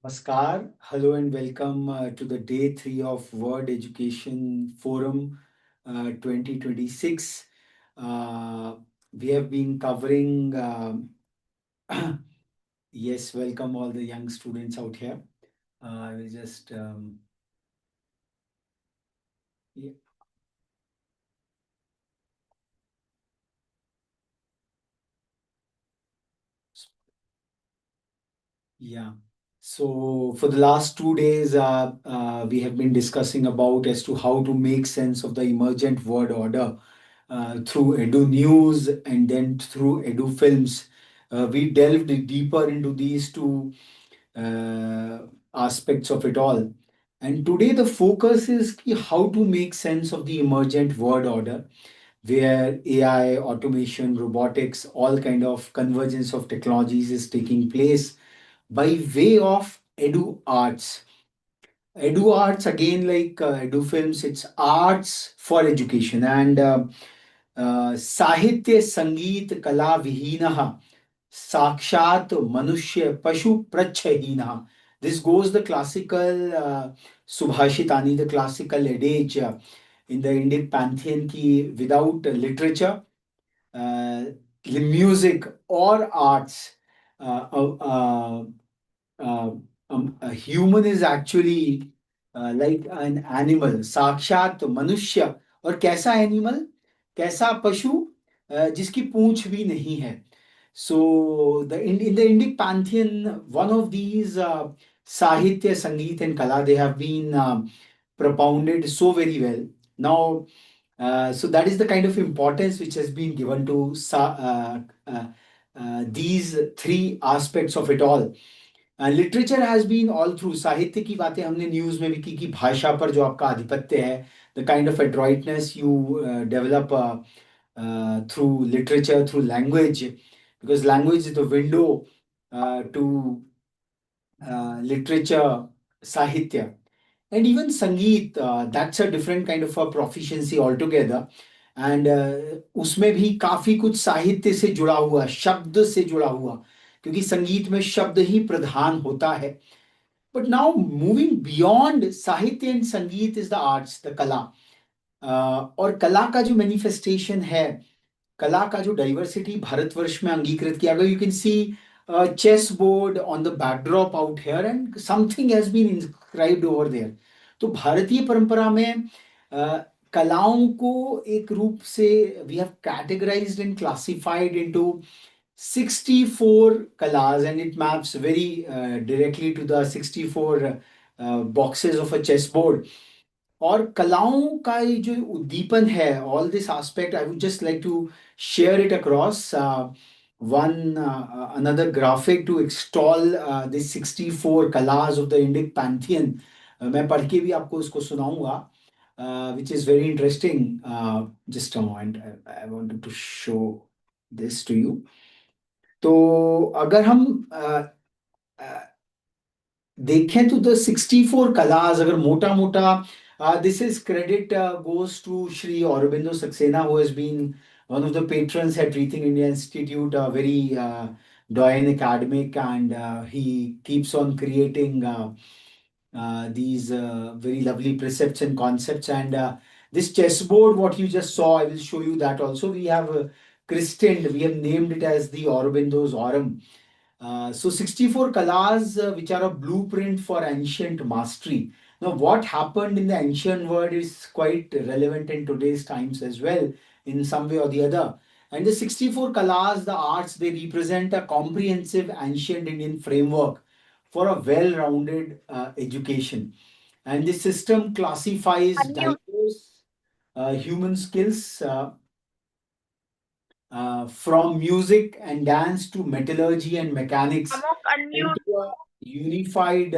Namaskar. Hello and welcome to the day three of World Education Forum 2026. Uh, we have been covering, yes, welcome all the young students out here. I will just, yeah. Yeah. So for the last 2 days, we have been discussing about as to how to make sense of the emergent world order through Edu News and then through Edu Films. We delved deeper into these two uh, aspects of it all. And today the focus is how to make sense of the emergent world order, where AI, automation, robotics, all kind of convergence of technologies is taking place by way of eduARTS. EduArts, again, like Edu Films, it's arts for education. And साहित्य संगीत कला विहीनः साक्षात मनुष्य पशु प्रच्छहीनः. This goes the classical subhashitani, the classical adage in the Indic pantheon ki without literature, uh, music or arts, uh, uh, uh, uh, a human is actually like an animal. साक्षात मनुष्य. और कैसा एनिमल, कैसा पशु, जिसकी पूंछ भी नहीं है. So the in the Indic pantheon, one of these Sahitya, Sangeet, and Kala, they have been propounded so very well. Now, so that is the kind of importance which has been given to these three aspects of it all. Literature has been all through. साहित्य की बातें हमने news में भी की कि भाषा पर जो आपका आधिपत्य है, the kind of adroitness you develop through literature, through language, because language is the window to literature, sahitya, and even sangeet. That's a different kind of a proficiency altogether. And उसमें भी काफी कुछ साहित्य से जुड़ा हुआ, शब्द से जुड़ा हुआ, क्योंकि संगीत में शब्द ही प्रधान होता है. But now moving beyond साहित्य एंड संगीत इज द आर्ट्स, द कला. और कला का जो मैनिफेस्टेशन है, कला का जो डाइवर्सिटी भारतवर्ष में अंगीकृत किया गया, you can see chess board on the backdrop out here and something has been inscribed over there. तो भारतीय परंपरा में कलाओं को एक रूप से we have categorised and classified into 64 kalas, and it maps very directly to the 64 boxes of a chessboard. और कलाओं का ये जो उद्दीपन है, all this aspect, I would just like to share it across one another graphic to extol this 64 kalas of the Indic pantheon. मैं पढ़ के भी आपको उसको सुनाऊंगा, which is very interesting. Just a moment, I wanted to show this to you. तो अगर हम देखें तो द 64 कलास, अगर मोटा मोटा This is credit goes to Shri Aurobindo Saxena, who has been one of the patrons at Rethink India Institute, a very doyen academic, and he keeps on creating these very lovely precepts and concepts. And this chessboard, what you just saw, I will show you that also. We have christened, we have named it as the Aurobindo's Aurum. So 64 kalas, which are a blueprint for ancient mastery. Now, what happened in the ancient world is quite relevant in today's times as well, in some way or the other. And the 64 kalas, the arts, they represent a comprehensive ancient Indian framework for a well-rounded education. And this system classifies Unmute. diverse human skills from music and dance to metallurgy and mechanics Amok, unmute. into a unified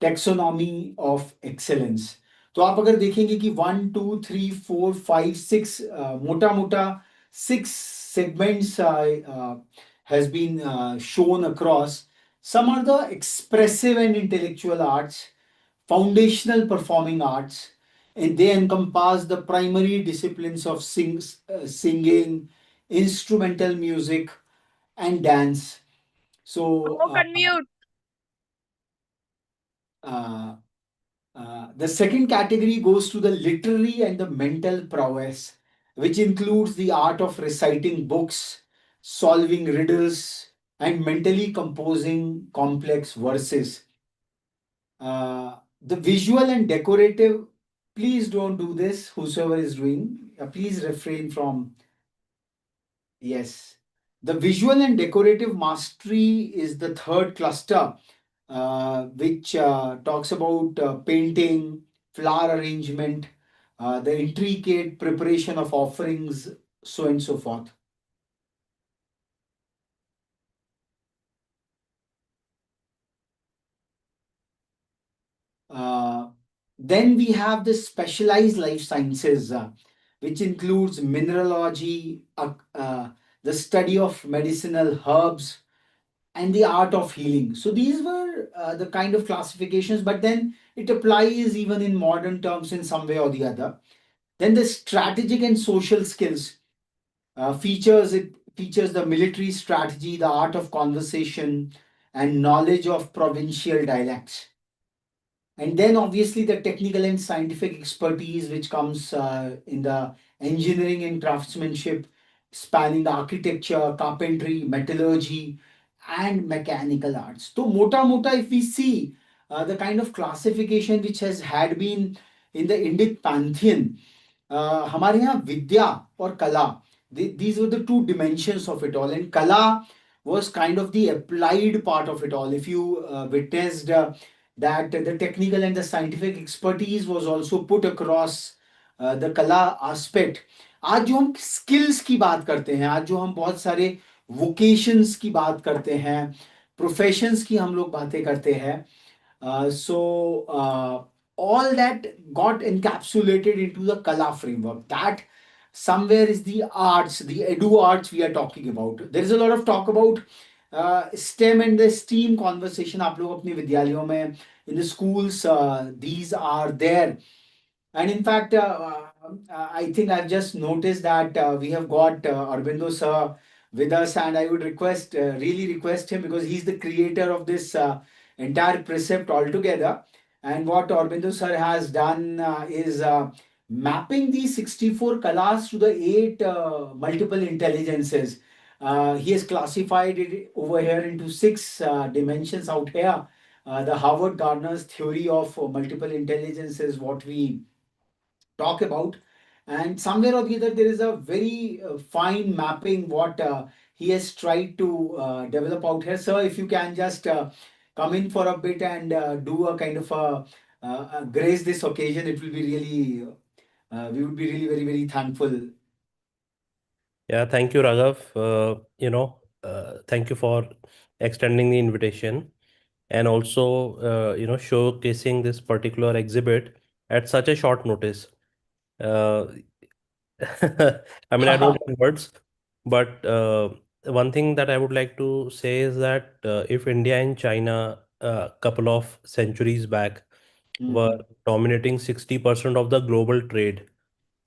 taxonomy of excellence. तो आप अगर देखेंगे कि 1 2 3 4 5 6 मोटा मोटा 6 segments has been shown across. Some are the expressive and intellectual arts, foundational performing arts, and they encompass the primary disciplines of singing, instrumental music, and dance. So, Amok, unmute. uh, the second category goes to the literary and the mental prowess, which includes the art of reciting books, solving riddles, and mentally composing complex verses. The visual and decorative, please don't do this, whosoever is doing, please refrain from. Yes. The visual and decorative mastery is the third cluster, which talks about painting, flower arrangement, the intricate preparation of offerings, so and so forth. Uh, then we have the specialized life sciences, which includes mineralogy, the study of medicinal herbs, and the art of healing. So these were the kind of classifications, but then it applies even in modern terms in some way or the other. Then the strategic and social skills features the military strategy, the art of conversation, and knowledge of provincial dialects. And then obviously the technical and scientific expertise, which comes in the engineering and craftsmanship, spanning the architecture, carpentry, metallurgy, and mechanical arts. So mota mota, if we see the kind of classification which has had been in the Indic pantheon, हमारे यहाँ विद्या और कला, these were the two dimensions of it all, and kala was kind of the applied part of it all. If you witnessed that the technical and the scientific expertise was also put across the kala aspect. आज जो हम skills की बात करते हैं, आज जो हम बहुत सारे वोकेशंस की बात करते हैं, प्रोफेशंस की हम लोग बातें करते हैं, so all that got encapsulated into the Kala framework. That somewhere is the arts, the edu arts we are talking about. There is a lot of talk about STEM and the STEAM conversation. आप लोग अपने विद्यालयों में, in the schools, these are there. And in fact, I think I've just noticed that we have got Arvindo sir with us, and I would really request him, because he's the creator of this entire precept altogether. And what Arvindo sir has done is mapping these 64 kalas to the 8 multiple intelligences. He has classified it over here into 6 dimensions out here. The Harvard Gardner's theory of multiple intelligence is what we talk about, and somewhere or the other there is a very fine mapping what he has tried to develop out here. Sir, if you can just come in for a bit and do a kind of grace this occasion, it will be really we would be really very very thankful. Yeah, thank you, Raghav. Thank you for extending the invitation and also, showcasing this particular exhibit at such a short notice. Uh, I mean, I don't have words, but one thing that I would like to say is that if India and China, a couple of centuries back, were Mhm. dominating 60% of the global trade,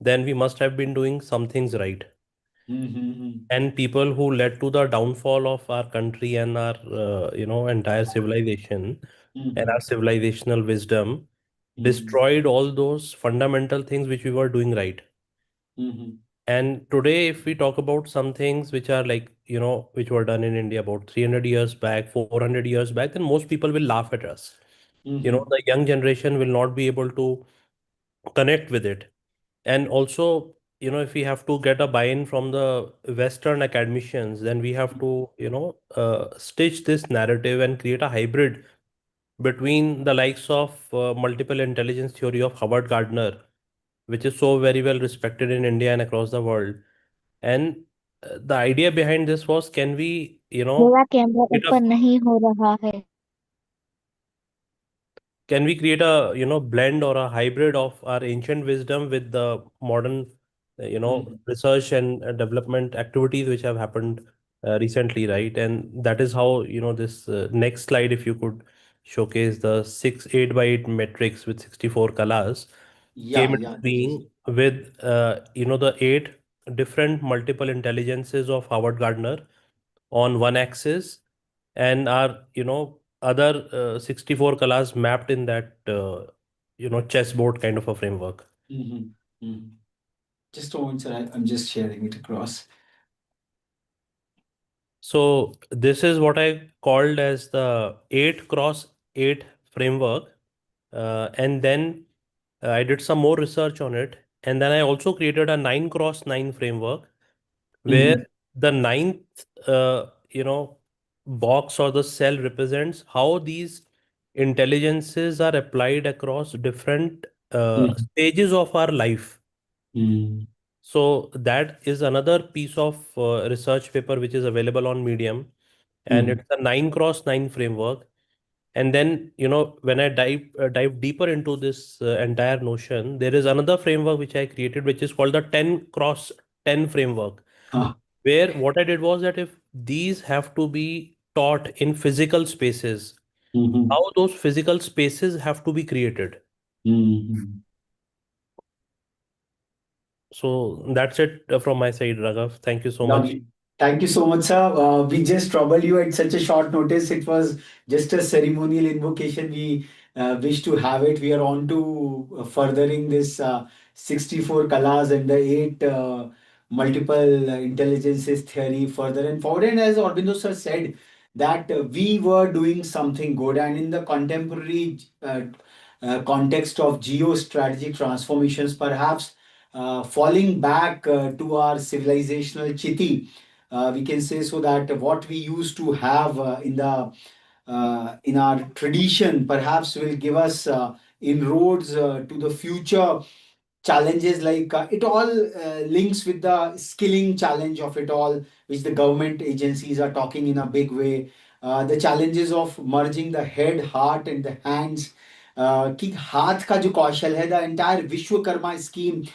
then we must have been doing some things right. Mhm. And people who led to the downfall of our country and our, entire civilization and our Mhm. civilizational wisdom Mhm. destroyed all those fundamental things which we were doing right. Mhm. And today, if we talk about some things which are like, which were done in India about 300 years back, 400 years back, then most people will laugh at us. Mhm. The young generation will not be able to connect with it. And also, if we have to get a buy-in from the Western academicians, then we have to, stitch this narrative and create a hybrid between the likes of multiple intelligence theory of Howard Gardner, which is so very well respected in India and across the world. And the idea behind this was, can we, मेरा camera create a open नहीं हो रहा है। can we create a blend or a hybrid of our ancient wisdom with the modern Mhm. research and development activities which have happened recently, right? And that is how this next slide, if you could showcase the 8 by 8 metrics with 64 colors, came Yeah, into yeah. Just being with the 8 different multiple intelligences of Howard Gardner on one axis, and our other 64 colors mapped in that chessboard kind of a framework. Mhm. Mhm. Just a moment, sir. I'm just sharing it across. So this is what I called as the 8 cross 8 framework. And then I did some more research on it, and then I also created a 9 cross 9 framework, where Mhm. the ninth box or the cell represents how these intelligences are applied across different Mhm. stages of our life. Mhm. So that is another piece of research paper which is available on Medium, and Mhm. it's a 9 cross 9 framework. And then, when I dive deeper into this entire notion, there is another framework which I created, which is called the 10 cross 10 framework, Ah. where what I did was that if these have to be taught in physical spaces, Mhm. how those physical spaces have to be created. Mhm. So that's it from my side, Raghav. Thank you so much. Lovely. Thank you so much, sir. We just troubled you at such a short notice. It was just a ceremonial invocation. We wish to have it. We are on to furthering this 64 kalas and the 8 multiple intelligences theory further and forward. And as Aurobindo sir said, that we were doing something good. And in the contemporary context of geostrategic transformations, perhaps falling back to our civilizational chiti, we can say so that what we used to have in our tradition perhaps will give us inroads to the future challenges, like it all links with the skilling challenge of it all, which the government agencies are talking in a big way. The challenges of merging the head, heart and the hands, कि हाथ का जो कौशल है, the entire Vishwakarma scheme,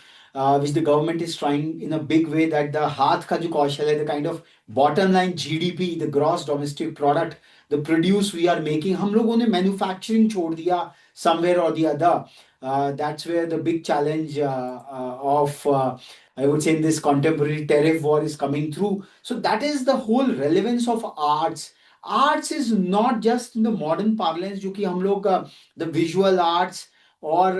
which the government is trying in a big way, that the हाथ का जो कौशल है, the kind of bottom line GDP, the gross domestic product, the produce we are making, हम लोगों ने manufacturing छोड़ दिया somewhere or the other. That's where the big challenge of I would say in this contemporary tariff war is coming through. So that is the whole relevance of arts. Arts is not just in the modern parlance, जो कि हम लोग the visual arts or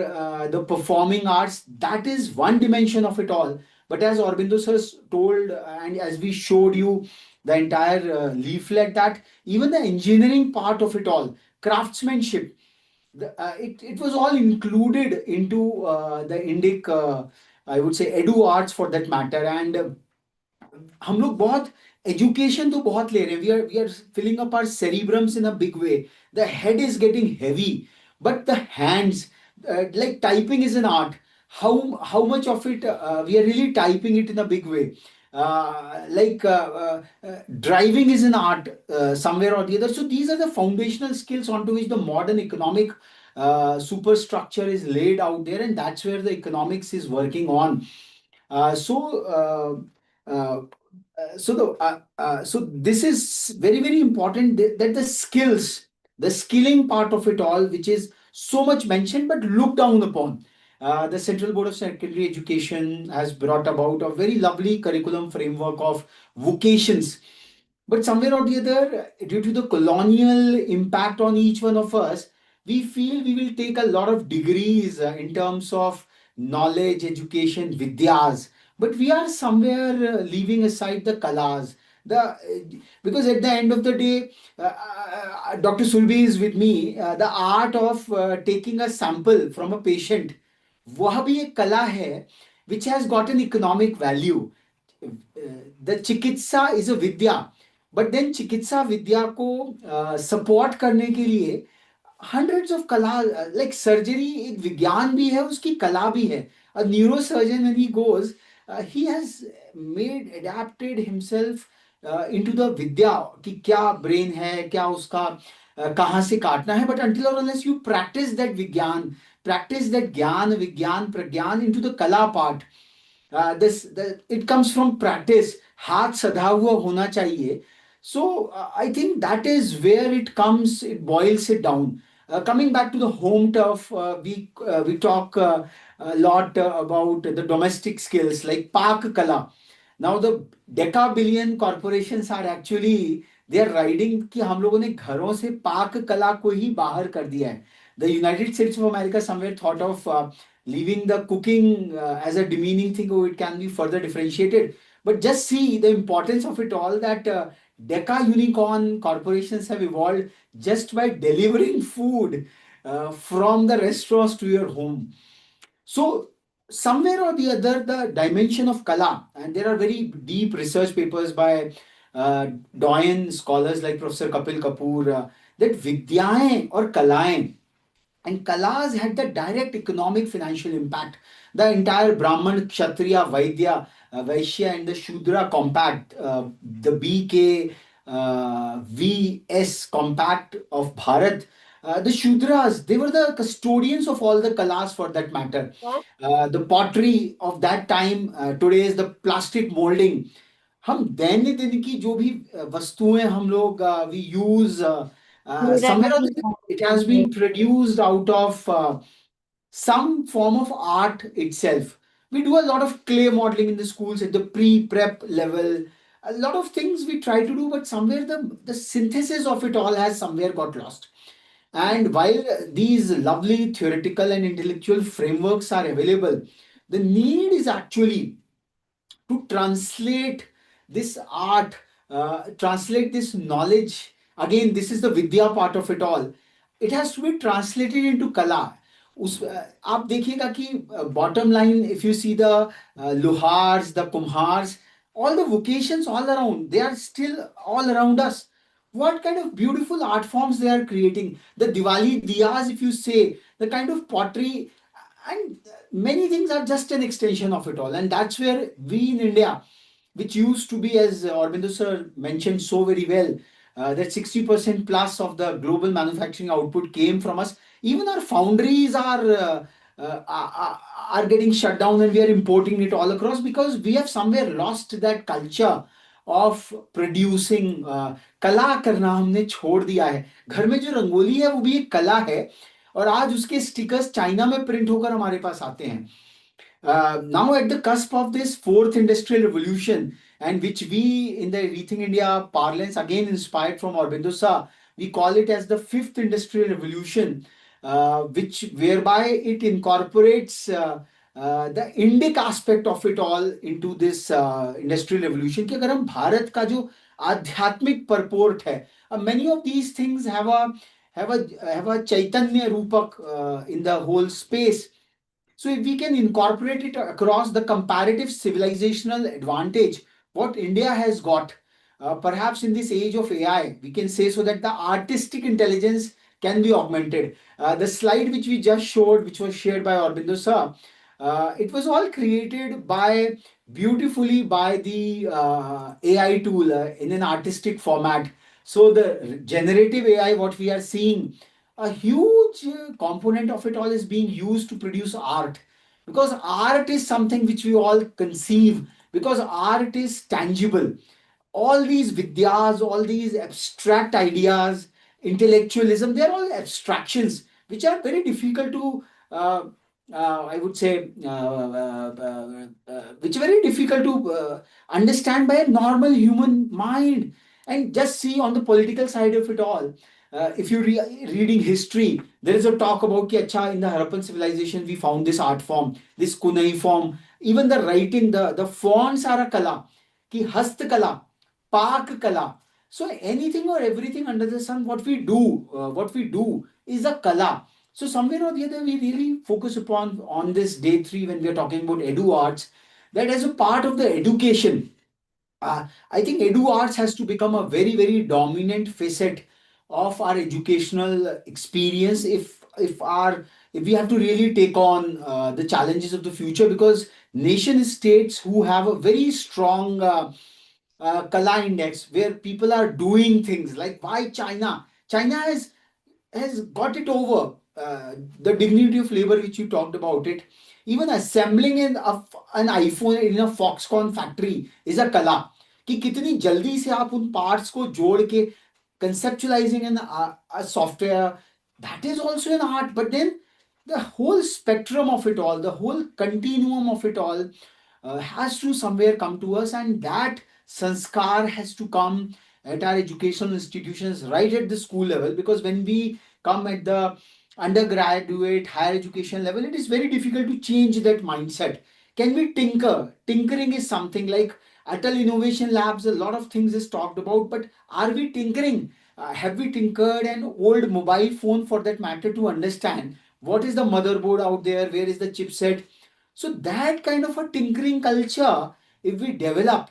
the performing arts, that is one dimension of it all. But as Aurobindo sir told, and as we showed you the entire leaflet, that even the engineering part of it all, craftsmanship, it was all included into the Indic, I would say, eduARTS for that matter. And हम लोग बहुत education तो बहुत ले रहे हैं, we are filling up our cerebrums in a big way. The head is getting heavy, but the hands, like typing is an art. How much of it we are really typing it in a big way. Driving is an art somewhere or the other. So these are the foundational skills onto which the modern economic superstructure is laid out there, and that's where the economics is working on. Uh, so uh, uh, so this is very very important, that the skills, the skilling part of it all, which is so much mentioned but looked down upon. The Central Board of Secondary Education has brought about a very lovely curriculum framework of vocations. But somewhere or the other, due to the colonial impact on each one of us, we feel we will take a lot of degrees in terms of knowledge, education, vidyas, but we are somewhere leaving aside the kalas. Because at the end of the day, Dr. Sulbi is with me. The art of taking a sample from a patient, वह भी एक कला है which has got an economic value. The चिकित्सा is a vidya, but then चिकित्सा विद्या को support करने के लिए hundreds of कला, like surgery एक विज्ञान भी है, उसकी कला भी है. A neurosurgeon, when he goes, he has made adapted himself into the विद्या कि क्या ब्रेन है, क्या उसका कहाँ से काटना है. But until or unless you practice that विज्ञान, practice that ज्ञान विज्ञान प्रज्ञान into the कला part, it comes from practice. हाथ सधा हुआ होना चाहिए. So I think that is where it comes, it boils it down. Coming back to the home turf, we talk a lot about the domestic skills like Pak Kala. Now the deca billion corporations are actually, they are riding कि हम लोगों ने घरों से पाक कला को ही बाहर कर दिया है. The United States of America somewhere thought of leaving the cooking as a demeaning thing, or it can be further differentiated. But just see the importance of it all, that Deca unicorn corporations have evolved just by delivering food from the restaurants to your home. So somewhere or the other, the dimension of kala, and there are very deep research papers by doyen scholars like Professor Kapil Kapoor, that vidyaएं और कलाएं and kalas had the direct economic financial impact. The entire Brahman, Kshatriya, Vaidya, Vaishya, and the Shudra compact, the BK VS compact of Bharat. The Shudras, they were the custodians of all the kalas for that matter. The pottery of that time, today is the plastic molding. हम दैनिक दिन की जो भी वस्तुएं हम लोग we use, मेरा somewhere or नहीं the other, it has है। been produced out of some form of art itself. We do a lot of clay modeling in the schools at the pre-prep level. A lot of things we try to do, but somewhere the synthesis of it all has somewhere got lost. And while these lovely theoretical and intellectual frameworks are available, the need is actually to translate this art, translate this knowledge. Again, this is the vidya part of it all. It has to be translated into kala. आप देखिएगा कि bottom line, if you see the luhars, the kumhars, all the vocations all around, they are still all around us. What kind of beautiful art forms they are creating. The Diwali diyas, if you say, the kind of pottery, and many things are just an extension of it all. And that's where we in India, which used to be, as Aurobindo sir mentioned so very well, that 60% plus of the global manufacturing output came from us. Even our foundries are getting shut down, and we are importing it all across because we have somewhere lost that culture of producing. कला करना हमने छोड़ दिया है. घर में जो रंगोली है वो भी एक कला है, और आज उसके स्टिकर्स चाइना में प्रिंट होकर हमारे पास आते हैं. Now at the cusp of this fourth industrial revolution, and which we in the Rethink India parlance, again inspired from Aurobindo Sa, we call it as the fifth industrial revolution, which whereby it incorporates the Indic aspect of it all into this industrial revolution. कि अगर हम भारत का जो आध्यात्मिक purport है, many of these things have a chaitanya रूपक in the whole space. So if we can incorporate it across the comparative civilizational advantage, what India has got, perhaps in this age of AI, we can say so that the artistic intelligence can be augmented. The slide which we just showed, which was shared by Aurobindo sir, it was all created by beautifully by the AI tool in an artistic format. So the generative AI, what we are seeing, a huge component of it all is being used to produce art, because art is something which we all conceive, because art is tangible. All these vidyas, all these abstract ideas, intellectualism, they're all abstractions. which are very difficult to I would say, which are very difficult to understand by a normal human mind. And just see on the political side of it all. If you reading history, there is a talk about ki, acha, in the Harappan civilization we found this art form, this kunai form. Even the writing, the fonts are a kala, ki hast kala, pak kala. So anything or everything under the sun, what we do is a kala. So somewhere or the other, we really focus upon on this day three when we are talking about eduARTS, that as a part of the education, I think eduARTS has to become a very, very dominant facet of our educational experience if we have to really take on the challenges of the future, because nation states who have a very strong Kala index where people are doing things like, why China has got it over. The dignity of labor, which you talked about it, even assembling an iPhone in a Foxconn factory is a kala, कि कितनी जल्दी से आप उन parts को जोड़ के conceptualizing a software, that is also an art. But then the whole spectrum of it all, the whole continuum of it all has to somewhere come to us, and that sanskar has to come at our educational institutions right at the school level, because when we come at the undergraduate higher education level, it is very difficult to change that mindset. Can we tinker? Tinkering is something like Atal Innovation Labs, a lot of things is talked about, but are we tinkering? Have we tinkered an old mobile phone for that matter to understand what is the motherboard out there, where is the chipset? So that kind of a tinkering culture, if we develop,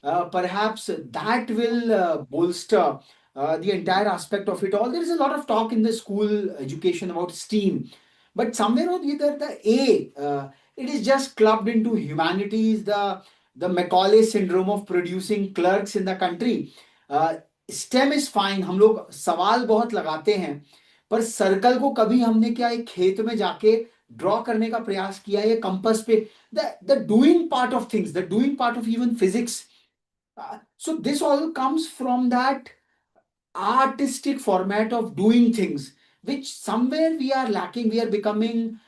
perhaps that will bolster the entire aspect of it all. There is a lot of talk in the school education about STEAM, but somewhere or the other, the it is just clubbed into humanities. The Macaulay syndrome of producing clerks in the country. STEM is fine. हम लोग सवाल बहुत लगाते हैं, पर circle को कभी हमने क्या एक खेत में जाके ड्रॉ करने का प्रयास किया है कंपास पे? The doing part of things, the doing part of even physics. So this all comes from that artistic format of doing things, which somewhere we are lacking. We are becoming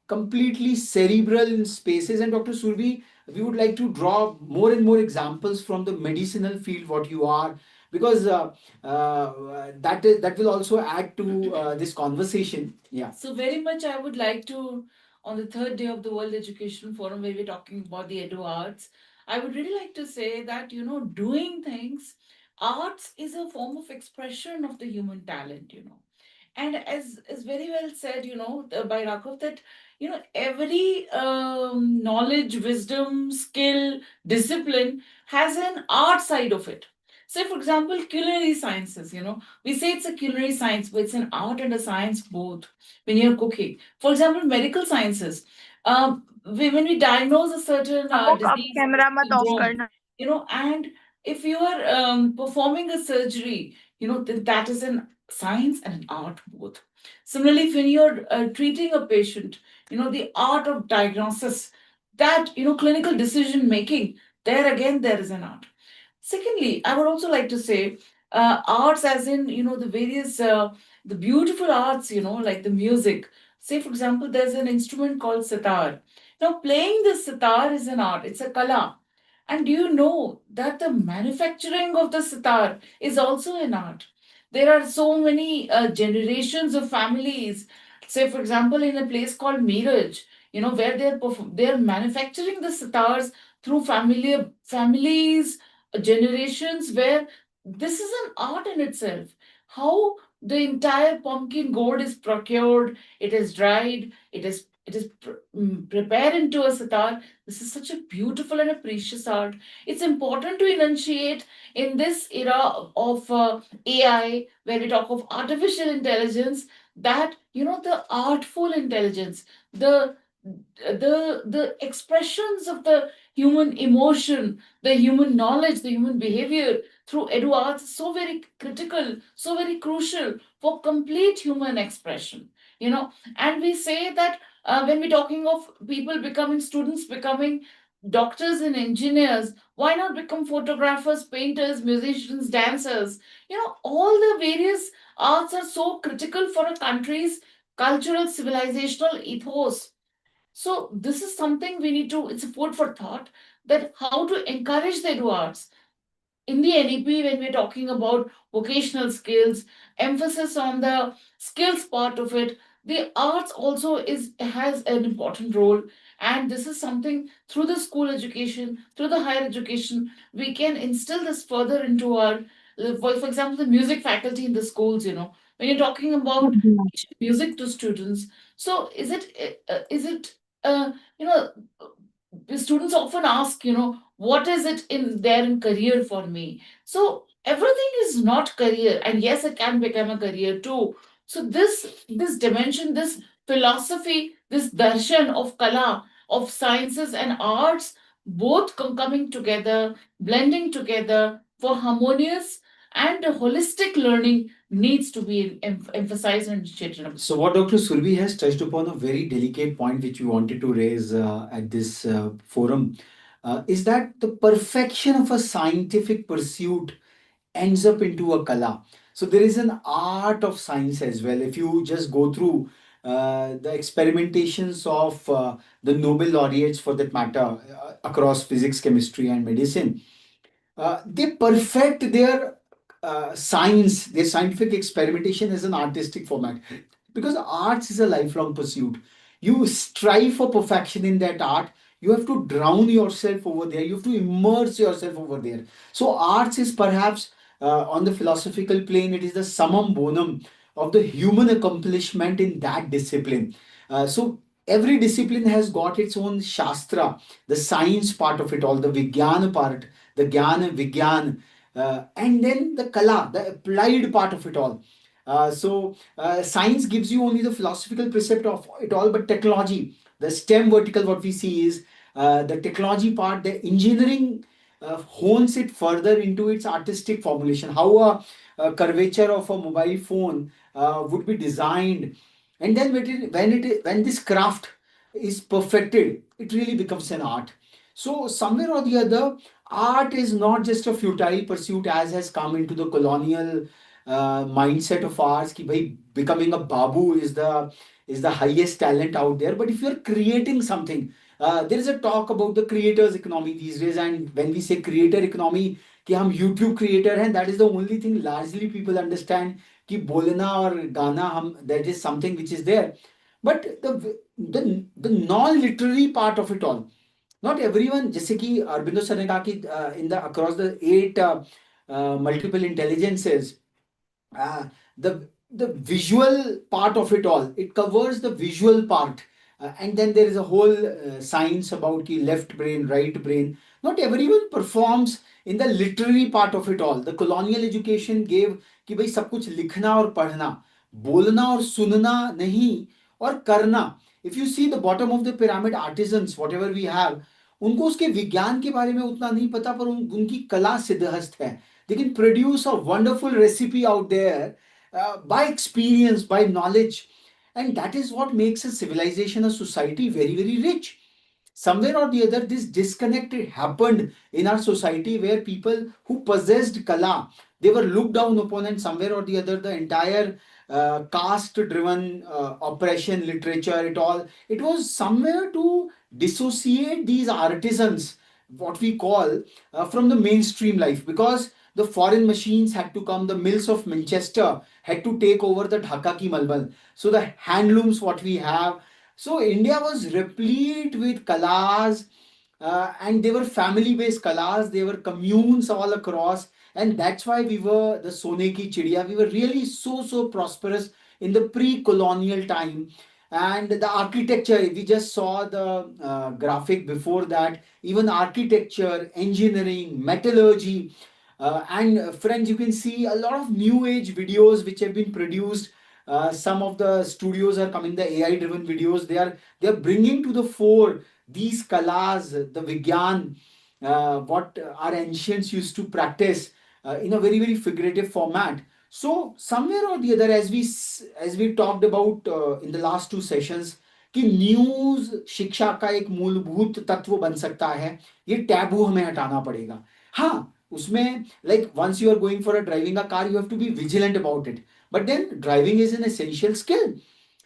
completely cerebral in spaces. And Dr. Surbi, we would like to draw more and more examples from the medicinal field, what you are, because that will also add to this conversation. Yeah. So very much I would like to, on the third day of the World Education Forum, where we're talking about the eduARTS, I would really like to say that, doing things, arts is a form of expression of the human talent, and as is very well said, by Rakov, that every knowledge, wisdom, skill, discipline has an art side of it. Say, for example, culinary sciences, we say it's a culinary science, but it's an art and a science both when you're cooking. For example, medical sciences, when we diagnose a certain हमको अब disease, camera मत of syndrome, करना. and if you are performing a surgery, then that is an science and an art both. Similarly, when you're treating a patient, the art of diagnosis, that, clinical decision making, there again, there is an art. Secondly, I would also like to say arts, as in, the various, the beautiful arts, like the music. Say, for example, there's an instrument called sitar. Now, playing the sitar is an art, it's a kala. And do you know that the manufacturing of the sitar is also an art? There are so many generations of families. Say, for example, in a place called Miraj, where they're manufacturing the sitars through families, generations, where this is an art in itself. How the entire pumpkin gourd is procured, it is dried, it is prepared into a sitar. This is such a beautiful and a precious art. It's important to enunciate in this era of AI, where we talk of artificial intelligence, that the artful intelligence, the expressions of the human emotion, the human knowledge, the human behavior through eduarts is so very critical, so very crucial for complete human expression. And we say that when we're talking of people becoming students, becoming doctors and engineers, why not become photographers, painters, musicians, dancers? All the various arts are so critical for a country's cultural, civilizational ethos. So this is something we need to, it's a food for thought, that how to encourage the eduards in the NEP when we're talking about vocational skills, emphasis on the skills part of it. The arts also is has an important role, and this is something through the school education, through the higher education, we can instill this further into our, for example, the music faculty in the schools. When you're talking about Yeah. teaching music to students, so is it uh, you know the students often ask, what is it in there in career for me? So everything is not career, and yes, it can become a career too. So this dimension, this philosophy, this darshan of kala, of sciences and arts, both coming together, blending together for harmonious and holistic learning needs to be emphasized and initiated. So, what Dr. Surbi has touched upon a very delicate point which we wanted to raise at this forum is that the perfection of a scientific pursuit ends up into a kala. So, there is an art of science as well. If you just go through the experimentations of the Nobel laureates for that matter across physics, chemistry, and medicine, they perfect their science, their scientific experimentation as an artistic format. Because arts is a lifelong pursuit. You strive for perfection in that art. You have to drown yourself over there. You have to immerse yourself over there. So arts is perhaps on the philosophical plane, it is the summum bonum of the human accomplishment in that discipline. So every discipline has got its own shastra, the science part of it all, the Vigyan part, the Jnana, Vigyan, and then the Kala, the applied part of it all. Science gives you only the philosophical precept of it all, but technology, the STEM vertical, what we see is the technology part, the engineering hones it further into its artistic formulation. How a curvature of a mobile phone would be designed, and then when this craft is perfected, it really becomes an art. So somewhere or the other, art is not just a futile pursuit as has come into the colonial mindset of ours कि भाई becoming a babu is the highest talent out there. But if you're creating something, there is a talk about the creators economy these days, and when we say creator economy कि हम YouTube creator हैं, that is the only thing largely people understand कि बोलना और गाना हम, that is something which is there. But the non literary part of it all, not everyone, जैसे कि अरबिंदो सर ने कहा कि in the across the 8 multiple intelligences, uh, the visual part of it all, it covers the visual part. And then there is a whole science about the left brain, right brain. Not everyone performs in the literary part of it all. The colonial education gave कि भाई सब कुछ लिखना और पढ़ना, बोलना और सुनना नहीं, और करना. If you see the bottom of the pyramid artisans, whatever we have, उनको उसके विज्ञान के बारे में उतना नहीं पता, पर उनकी कला सिद्धहस्त है. They can produce a wonderful recipe out there by experience, by knowledge. And that is what makes a civilization, a society very, very rich. Somewhere or the other, this disconnect happened in our society where people who possessed Kala, they were looked down upon, and somewhere or the other, the entire caste driven oppression, literature, it was somewhere to dissociate these artisans, what we call, from the mainstream life, because the foreign machines had to come, the mills of Manchester had to take over the Dhaka ki malbal. So the handlooms, what we have. So India was replete with kalas, and they were family-based kalas. They were communes all across, and that's why we were the Sone ki Chidiya. We were really so prosperous in the pre-colonial time. And the architecture, we just saw the graphic before that. Even architecture, engineering, metallurgy, and friends, you can see a lot of new age videos which have been produced. Some of the studios are coming, the AI driven videos. They are bringing to the fore these kalas, the Vigyan, what our ancients used to practice in a very, very figurative format. So somewhere or the other, as we talked about in the last two sessions, कि news शिक्षा का एक मूलभूत तत्व बन सकता है, ये टैबू हमें हटाना पड़ेगा. हाँ, उसमें like once you are going for a driving a car, you have to be vigilant about it. But then driving is an essential skill.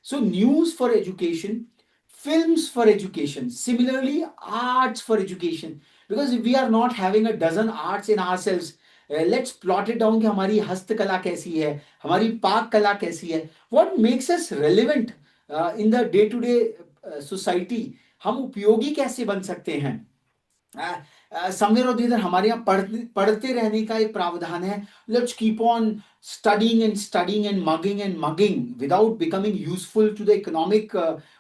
So news for education, films for education, similarly arts for education. Because if we are not having a dozen arts in ourselves, let's plot it down कि हमारी हस्तकला कैसी है, हमारी पाक कला कैसी है, what makes us relevant in the day to day society, हम उपयोगी कैसे बन सकते हैं. समवेयर और इधर हमारे यहाँ पढ़ते रहने का एक प्रावधान है. Let's keep on studying and mugging without becoming useful to the economic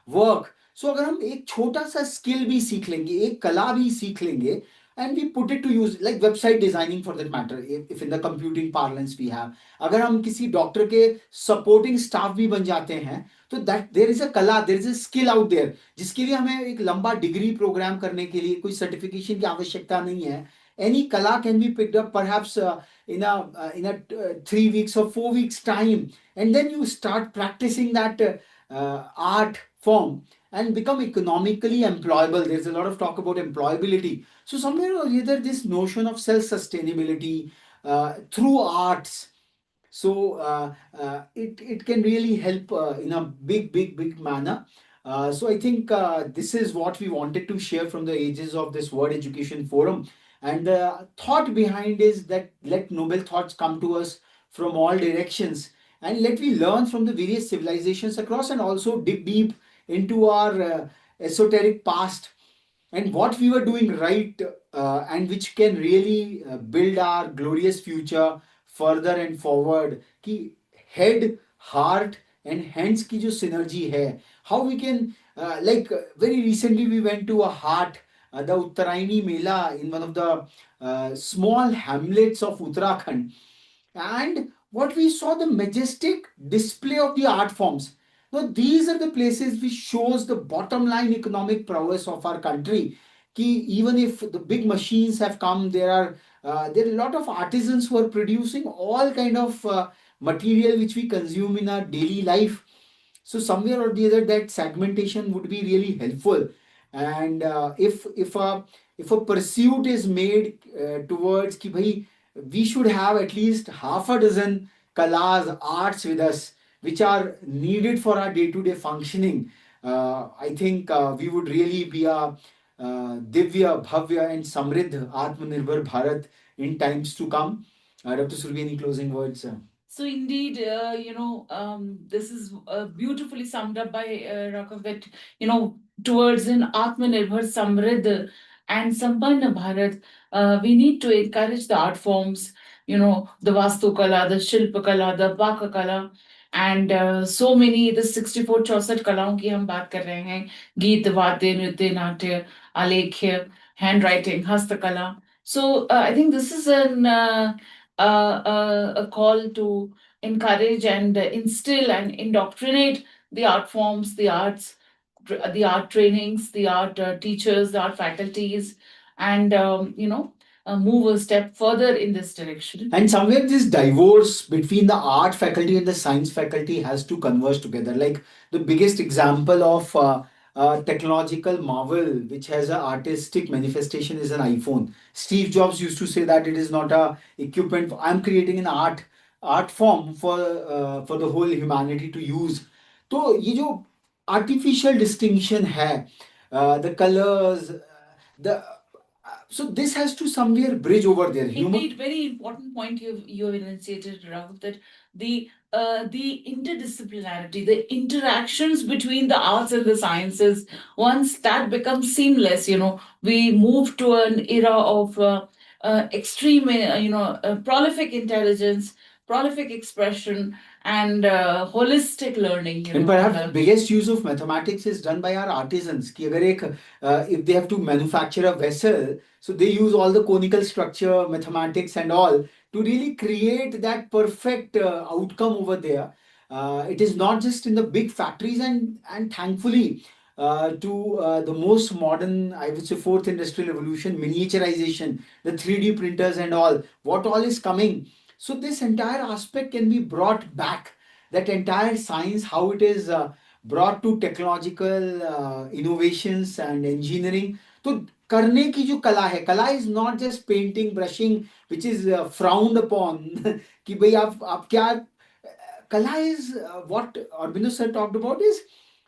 work. So अगर हम एक छोटा सा स्किल भी सीख लेंगे, एक कला भी सीख लेंगे, and we put it to use like website designing for that matter, if in the computing parlance we have, अगर हम किसी डॉक्टर के सपोर्टिंग स्टाफ भी बन जाते हैं, तो that there is a kala, there is a skill out there, जिसके लिए हमें एक लंबा डिग्री प्रोग्राम करने के लिए कोई सर्टिफिकेशन की आवश्यकता नहीं है. Any kala can be picked up perhaps in a 3 weeks or 4 weeks time, and then you start practicing that art form and become economically employable. There's a lot of talk about employability. So somewhere or other, this notion of self-sustainability through arts, so it can really help in a big manner. So I think this is what we wanted to share from the ages of this World Education Forum. And the thought behind is that let noble thoughts come to us from all directions, and let we learn from the various civilizations across, and also dig deep into our esoteric past and what we were doing right, and which can really build our glorious future further and forward. कि head, heart and hands की जो synergy है, how we can very recently we went to a heart, the Uttaraini Mela in one of the small hamlets of Uttarakhand, and what we saw, the majestic display of the art forms. Now these are the places which shows the bottom line economic prowess of our country. Ki even if the big machines have come, there are a lot of artisans who are producing all kind of material which we consume in our daily life. So somewhere or the other, that segmentation would be really helpful. And if a pursuit is made towards कि भाई we should have at least half a dozen kalas, arts with us, which are needed for our day-to-day functioning. I think we would really be a Divya, Bhavya, and Samriddh Atmanirbhar Bharat in times to come. Dr. Survi, any closing words? So indeed, this is beautifully summed up by Rakav, that, towards an Atmanirbhar, Samriddh and Sampanna Bharat, we need to encourage the art forms, the Vastu Kala, the Shilpa Kala, the Paka Kala, and so many, the 64 64 कलाओं की हम बात कर रहे हैं, गीत, वाद्य, नृत्य, नाट्य, आलेख्य, handwriting, हस्तकला. So I think this is a call to encourage and instill and indoctrinate the art forms, the arts, the art trainings, the art teachers, the art faculties, and move a step further in this direction. And somewhere this divorce between the art faculty and the science faculty has to converge together. Like the biggest example of technological marvel which has an artistic manifestation is an iPhone. Steve Jobs used to say that it is not a equipment. I'm creating an art form for the whole humanity to use. तो ये जो artificial distinction है, the colors, the so this has to somewhere bridge over there. Indeed, very important point you've enunciated, Raghav, that the interdisciplinarity, the interactions between the arts and the sciences, once that becomes seamless, we move to an era of extreme, prolific intelligence, prolific expression, and holistic learning. And perhaps biggest use of mathematics is done by our artisans. कि अगर एक if they have to manufacture a vessel, so they use all the conical structure, mathematics and all to really create that perfect outcome over there. It is not just in the big factories, and thankfully to the most modern, I would say, fourth industrial revolution, miniaturization, the 3D printers and all, what all is coming. So this entire aspect can be brought back, that entire science, how it is brought to technological innovations and engineering. तो करने की जो कला है, कला is not just painting, brushing, which is frowned upon. कि भाई आप क्या Kala is what Aurobindo sir talked about is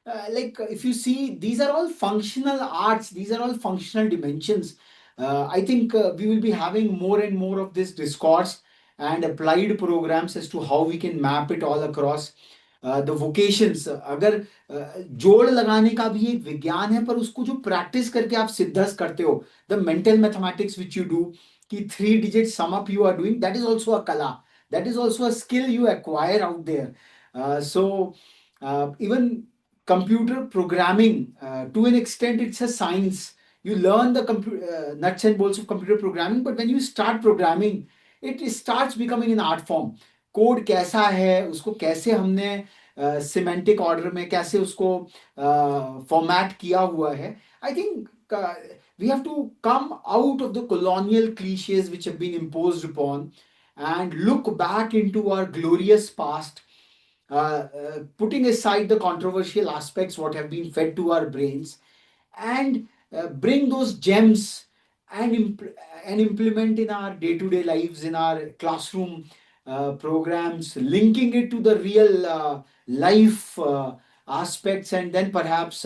if you see, these are all functional arts, these are all functional dimensions. I think we will be having more and more of this discourse and applied programs as to how we can map it all across the vocations. अगर जोड़ लगाने का भी एक विज्ञान है, पर उसको जो प्रैक्टिस करके आप सिद्धस्त करते हो, the mental mathematics which you do, कि 3 digit sum up you are doing, that is also a kala, that is also a skill you acquire out there. Even computer programming, to an extent it's a science. You learn the nuts and bolts of computer programming, but when you start programming, it starts becoming an art form. Code कैसा है, उसको कैसे हमने semantic order में कैसे उसको format किया हुआ है. I think we have to come out of the colonial cliches which have been imposed upon and look back into our glorious past, putting aside the controversial aspects what have been fed to our brains, and bring those gems and implement in our day-to-day lives, in our classroom programs, linking it to the real life aspects, and then perhaps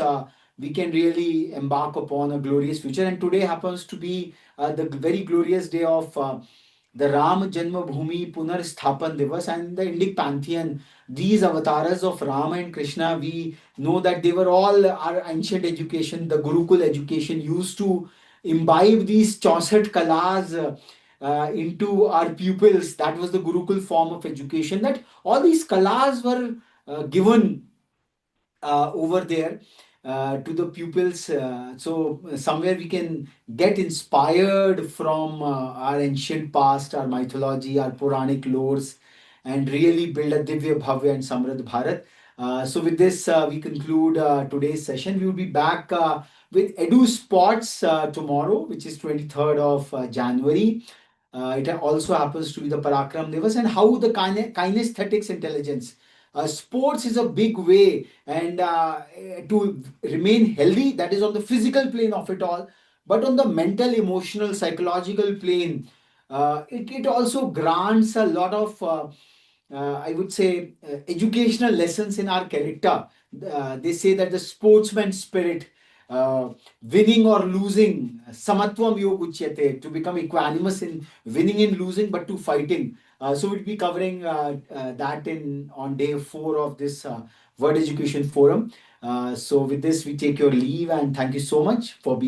we can really embark upon a glorious future. And today happens to be the very glorious day of the Ram Janmabhoomi Punar Sthapan Divas and the Indic pantheon. These avatars of Rama and Krishna, we know that they were all our ancient education, the Gurukul education, used to imbibe these 64 kalas into our pupils. That was the Gurukul form of education, that all these kalas were given over there to the pupils. So somewhere we can get inspired from our ancient past, our mythology, our Puranic lores, and really build a Divya Bhavya and Samrad Bharat. So with this, we conclude today's session. We will be back with eduSports tomorrow, which is 23rd of January. It also happens to be the Parakram Divas, and how the kinesthetics intelligence. Sports is a big way, and to remain healthy, that is on the physical plane of it all, but on the mental, emotional, psychological plane, it also grants a lot of I would say educational lessons in our character. They say that the sportsman spirit, winning or losing, samatvam yog uchyate, to become equanimous in winning and losing, but to fighting. So we'll be covering that in on day 4 of this World Education Forum. So with this, we take your leave, and thank you so much for being